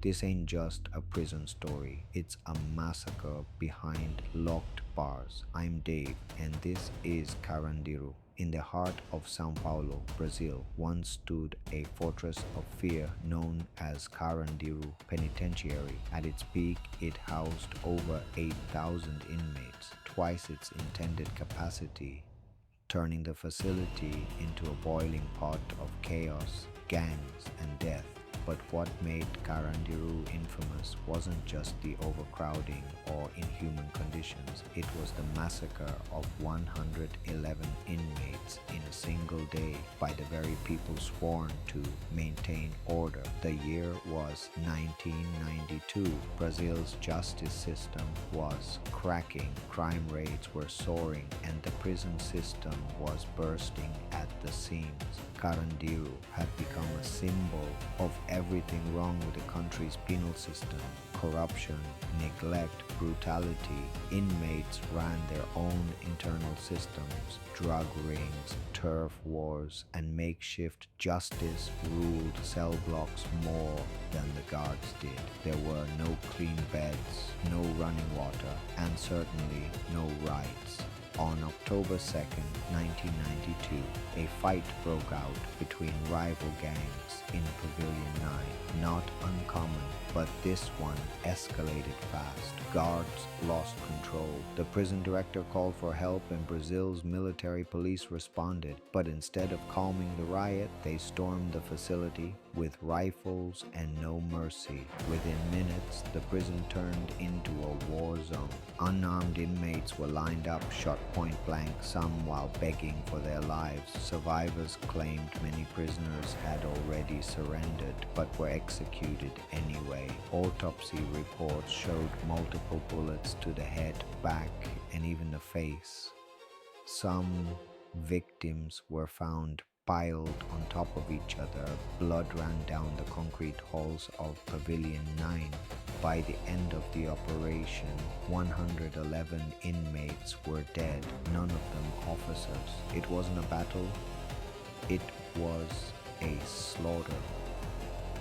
This ain't just a prison story, it's a massacre behind locked bars. I'm Dave, and this is Carandiru. In the heart of São Paulo, Brazil, once stood a fortress of fear known as Carandiru Penitentiary. At its peak, it housed over 8,000 inmates, twice its intended capacity, turning the facility into a boiling pot of chaos, gangs, and death. But what made Carandiru infamous wasn't just the overcrowding or inhuman conditions. It was the massacre of 111 inmates in a single day by the very people sworn to maintain order. The year was 1992. Brazil's justice system was cracking, crime rates were soaring, and the prison system was bursting at the seams. Carandiru had become a symbol of everything wrong with the country's penal system: corruption, neglect, brutality. Inmates ran their own internal systems, drug rings, turf wars, and makeshift justice ruled cell blocks more than the guards did. There were no clean beds, no running water, and certainly no rights. On October 2nd, 1992, a fight broke out between rival gangs in Pavilion 9. Not uncommon, but this one escalated fast. Guards lost control. The prison director called for help and Brazil's military police responded. But instead of calming the riot, they stormed the facility with rifles and no mercy. Within minutes, the prison turned into a war zone. Unarmed inmates were lined up, shot point blank, some while begging for their lives. Survivors claimed many prisoners had already surrendered but were executed anyway. Autopsy reports showed multiple bullets to the head, back, and even the face. Some victims were found piled on top of each other. Blood ran down the concrete halls of Pavilion 9. By the end of the operation, 111 inmates were dead, none of them officers. It wasn't a battle, it was a slaughter.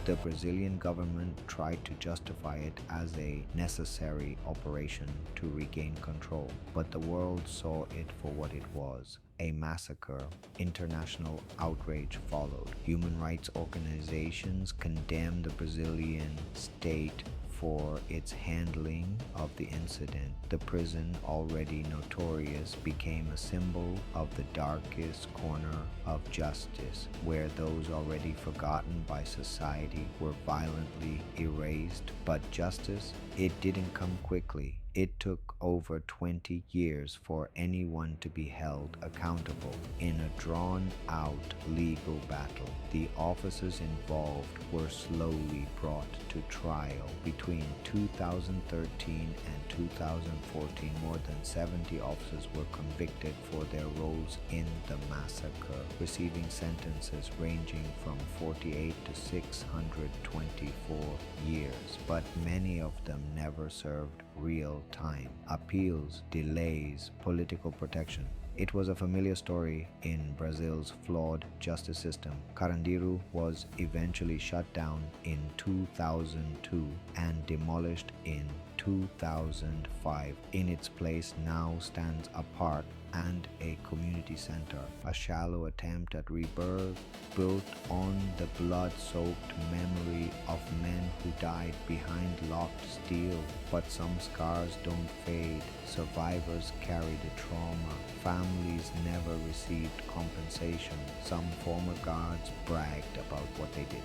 The Brazilian government tried to justify it as a necessary operation to regain control, but the world saw it for what it was: a massacre. International outrage followed. Human rights organizations condemned the Brazilian state for its handling of the incident. The prison, already notorious, became a symbol of the darkest corner of justice, where those already forgotten by society were violently erased. But justice, it didn't come quickly. It took over 20 years for anyone to be held accountable. In a drawn-out legal battle, the officers involved were slowly brought to trial. Between 2013 and 2014, more than 70 officers were convicted for their roles in the massacre, receiving sentences ranging from 48 to 624 years. But many of them never served real time. Appeals, delays, political protection. It was a familiar story in Brazil's flawed justice system. Carandiru was eventually shut down in 2002 and demolished in 2005. In its place now stands a park and a community center, a shallow attempt at rebirth built on the blood-soaked memory of men who died behind locked steel. But some scars don't fade. Survivors carry the trauma. Families never received compensation. Some former guards bragged about what they did.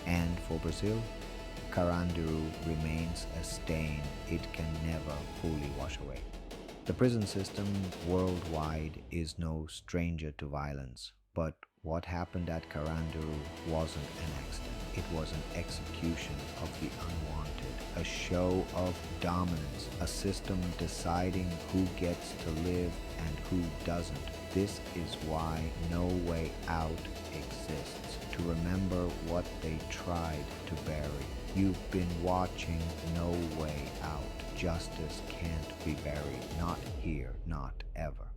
And for Brazil, Carandiru remains a stain it can never fully wash away. The prison system worldwide is no stranger to violence, but what happened at Carandiru wasn't an accident. It was an execution of the unwanted, a show of dominance, a system deciding who gets to live and who doesn't. This is why No Way Out exists, to remember what they tried to bury. You've been watching No Way Out. Justice can't be buried. Not here, not ever.